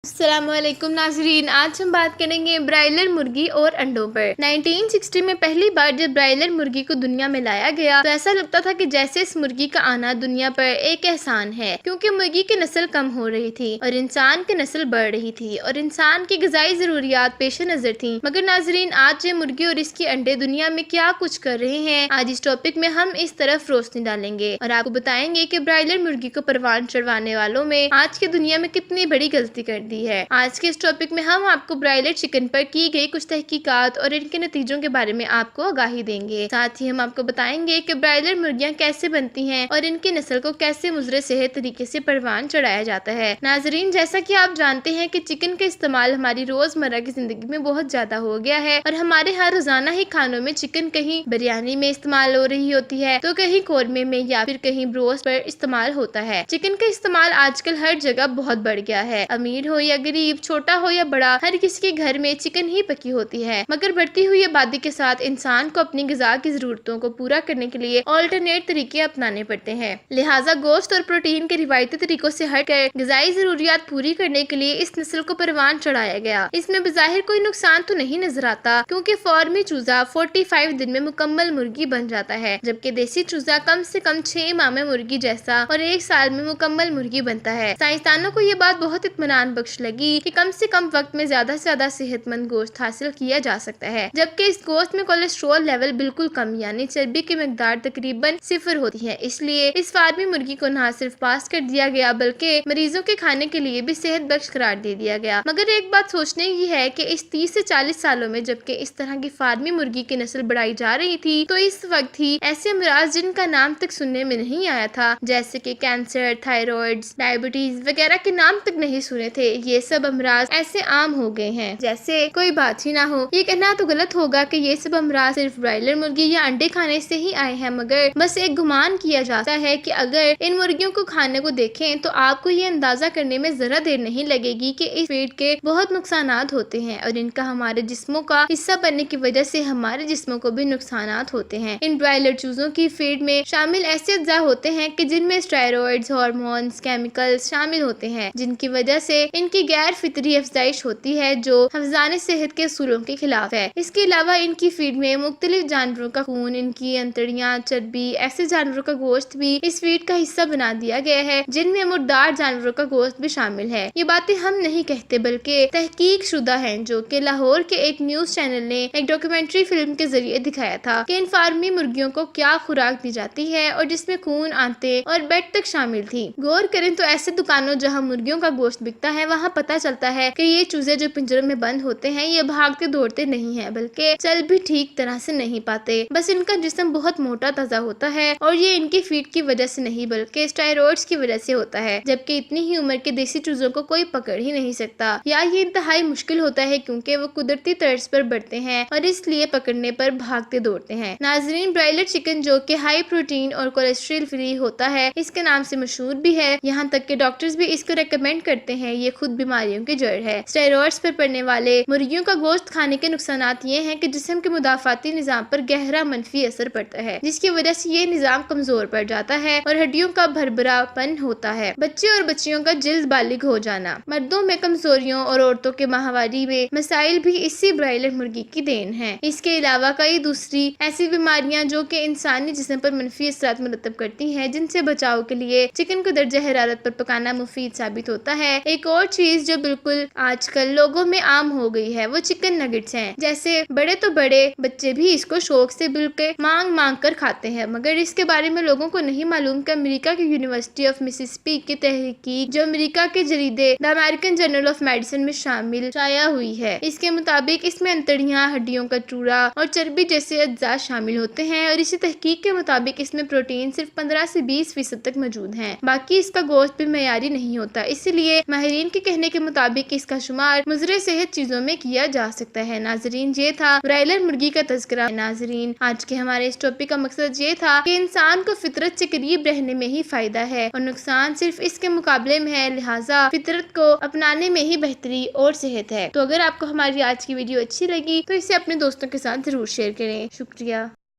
السلام علیکم ناظرین، آج ہم بات کریں گے برائلر مرغی اور انڈوں پر۔ 1960 میں پہلی بار جب برائلر مرغی کو دنیا میں لایا گیا تو ایسا لگتا تھا کہ جیسے اس مرغی کا آنا دنیا پر ایک احسان ہے، کیونکہ مرغی کی نسل کم ہو رہی تھی اور انسان کی نسل بڑھ رہی تھی اور انسان کی غذائی ضروریات پیش نظر تھیں۔ مگر ناظرین، آج یہ مرغی اور اس کی انڈے دنیا میں کیا کچھ کر رہے ہیں، آج اس ٹاپک میں ہم اس طرف روشنی ڈالیں گے اور آپ کو بتائیں گے کہ برائلر مرغی کو پروان چڑھوانے والوں میں آج کی دنیا میں کتنی بڑی غلطی کر دی ہے۔ آج کے اس ٹاپک میں ہم آپ کو برائلر چکن پر کی گئی کچھ تحقیقات اور ان کے نتیجوں کے بارے میں آپ کو آگاہی دیں گے۔ ساتھ ہی ہم آپ کو بتائیں گے کہ برائلر مرغیاں کیسے بنتی ہیں اور ان کی نسل کو کیسے مضر صحت طریقے سے پروان چڑھایا جاتا ہے۔ ناظرین، جیسا کہ آپ جانتے ہیں کہ چکن کا استعمال ہماری روزمرہ کی زندگی میں بہت زیادہ ہو گیا ہے اور ہمارے ہر روزانہ ہی کھانوں میں چکن کہیں بریانی میں استعمال ہو رہی ہوتی ہے تو کہیں قورمے میں یا پھر کہیں بروسٹ پر استعمال ہوتا ہے۔ چکن کا استعمال آج کل ہر جگہ بہت بڑھ گیا ہے، امیر ہو یا غریب، چھوٹا ہو یا بڑا، ہر کسی کے گھر میں چکن ہی پکی ہوتی ہے۔ مگر بڑھتی ہوئی آبادی کے ساتھ انسان کو اپنی غذا کی ضرورتوں کو پورا کرنے کے لیے آلٹرنیٹ طریقے اپنانے پڑتے ہیں، لہٰذا گوشت اور پروٹین کے روایتی طریقوں سے ہٹ کر غذائی ضروریات پوری کرنے کے لیے اس نسل کو پروان چڑھایا گیا۔ اس میں بظاہر کوئی نقصان تو نہیں نظر آتا، کیونکہ فارمی چوزا 45 دن میں مکمل مرغی بن جاتا ہے، جبکہ دیسی چوزا کم سے کم 6 ماہ میں مرغی جیسا اور 1 سال میں مکمل مرغی بنتا ہے۔ سائنسدانوں کو یہ بات بہت اطمینان بخش لگی کہ کم سے کم وقت میں زیادہ سے زیادہ صحت مند گوشت حاصل کیا جا سکتا ہے، جبکہ اس گوشت میں کولیسٹرول لیول بالکل کم یعنی چربی کی مقدار تقریباً 0 ہوتی ہے۔ اس لیے اس فارمی مرغی کو نہ صرف پاس کر دیا گیا بلکہ مریضوں کے کھانے کے لیے بھی صحت بخش قرار دے دیا گیا۔ مگر ایک بات سوچنے کی ہے کہ اس 30 سے 40 سالوں میں جبکہ اس طرح کی فارمی مرغی کی نسل بڑھائی جا رہی تھی تو اس وقت ہی ایسے امراض جن کا نام تک سننے میں نہیں آیا تھا، جیسے کہ کینسر، تھائرائیڈ، ڈائبٹیز وغیرہ کے نام تک نہیں سنے تھے، یہ سب امراض ایسے عام ہو گئے ہیں جیسے کوئی بات ہی نہ ہو۔ یہ کہنا تو غلط ہوگا کہ یہ سب امراض صرف برائلر مرغی یا انڈے کھانے سے ہی آئے ہیں، مگر بس ایک گمان کیا جاتا ہے کہ اگر ان مرغیوں کو کھانے کو دیکھیں تو آپ کو یہ اندازہ کرنے میں ذرا دیر نہیں لگے گی کہ اس فیڈ کے بہت نقصانات ہوتے ہیں اور ان کا ہمارے جسموں کا حصہ بننے کی وجہ سے ہمارے جسموں کو بھی نقصانات ہوتے ہیں۔ ان برائلر چوزوں کی فیڈ میں شامل ایسے اجزاء ہوتے ہیں کہ جن میں اسٹیرائڈز، ہارمونز، کیمیکلز شامل ہوتے ہیں جن کی وجہ سے ان کی غیر فطری افزائش ہوتی ہے جو حفظان صحت کے اصولوں کے خلاف ہے۔ اس کے علاوہ ان کی فیڈ میں مختلف جانوروں کا خون، ان کی انتڑیاں، چربی، ایسے جانوروں کا گوشت بھی اس فیڈ کا حصہ بنا دیا گیا ہے جن میں مردار جانوروں کا گوشت بھی شامل ہے۔ یہ باتیں ہم نہیں کہتے بلکہ تحقیق شدہ ہیں، جو کہ لاہور کے ایک نیوز چینل نے ایک ڈاکیومنٹری فلم کے ذریعے دکھایا تھا کہ ان فارمی مرغیوں کو کیا خوراک دی جاتی ہے اور جس میں خون، آنتیں اور بیٹ تک شامل تھی۔ غور کریں تو ایسے دکانوں جہاں مرغیوں کا گوشت بکتا ہے وہاں پتہ چلتا ہے کہ یہ چوزے جو پنجروں میں بند ہوتے ہیں یہ بھاگتے دوڑتے نہیں ہیں بلکہ چل بھی ٹھیک طرح سے نہیں پاتے، بس ان کا جسم بہت موٹا تازہ ہوتا ہے اور یہ ان کی فیڈ کی وجہ سے نہیں بلکہ اسٹیرائڈز کی وجہ سے ہوتا ہے، جبکہ اتنی ہی عمر کے دیسی چوزوں کو کوئی پکڑ ہی نہیں سکتا، یا یہ انتہائی مشکل ہوتا ہے کیونکہ وہ قدرتی طرز پر بڑھتے ہیں اور اس لیے پکڑنے پر بھاگتے دوڑتے ہیں۔ ناظرین، برائلر چکن جو کہ ہائی پروٹین اور کولیسٹرول فری ہوتا ہے اس کے نام سے مشہور بھی ہے، یہاں تک کہ ڈاکٹرز بھی اس کو ریکمینڈ کرتے ہیں، یہ خود بیماریوں کی جڑ ہے۔ اسٹیرائڈز پر پڑنے والے مرغیوں کا گوشت کھانے کے نقصانات یہ ہیں کہ جسم کے مدافعاتی نظام پر گہرا منفی اثر پڑتا ہے، جس کی وجہ سے یہ نظام کمزور پڑ جاتا ہے اور ہڈیوں کا بھربھرا پن ہوتا ہے۔ بچے اور بچیوں کا جلد بالغ ہو جانا، مردوں میں کمزوریوں اور عورتوں کے ماہواری میں مسائل بھی اسی برائلر مرغی کی دین ہے۔ اس کے علاوہ کئی دوسری ایسی بیماریاں جو کہ انسانی جسم پر منفی اثرات مرتب کرتی ہیں، جن سے بچاؤ کے لیے چکن کو درجہ حرارت پر پکانا مفید ثابت ہوتا ہے۔ ایک اور چیز جو بالکل آج کل لوگوں میں عام ہو گئی ہے وہ چکن نگٹس ہیں، جیسے بڑے تو بڑے بچے بھی اس کو شوق سے بلکہ مانگ مانگ کر کھاتے ہیں، مگر اس کے بارے میں لوگوں کو نہیں معلوم کہ امریکہ کی یونیورسٹی آف مسیسپی کی تحقیق جو امریکہ کے جریدے دی امریکن جرنل آف میڈیسن میں شائع ہوئی ہے، اس کے مطابق اس میں انتڑیاں، ہڈیوں کا چوڑا اور چربی جیسے اجزاء شامل ہوتے ہیں اور اسی تحقیق کے مطابق اس میں پروٹین صرف 15 سے 20% تک موجود ہیں، باقی اس کا گوشت بھی معیاری نہیں ہوتا، اسی لیے ماہرین کے کہنے کے مطابق اس کا شمار مضر صحت چیزوں میں کیا جا سکتا ہے۔ ناظرین، یہ تھا برائلر مرغی کا تذکرہ۔ ناظرین، آج کے ہمارے اس ٹاپک کا مقصد یہ تھا کہ انسان کو فطرت سے قریب رہنے میں ہی فائدہ ہے اور نقصان صرف اس کے مقابلے میں ہے، لہٰذا فطرت کو اپنانے میں ہی بہتری اور صحت ہے۔ تو اگر آپ کو ہماری آج کی ویڈیو اچھی لگی تو اسے اپنے دوستوں کے ساتھ ضرور شیئر کریں۔ شکریہ۔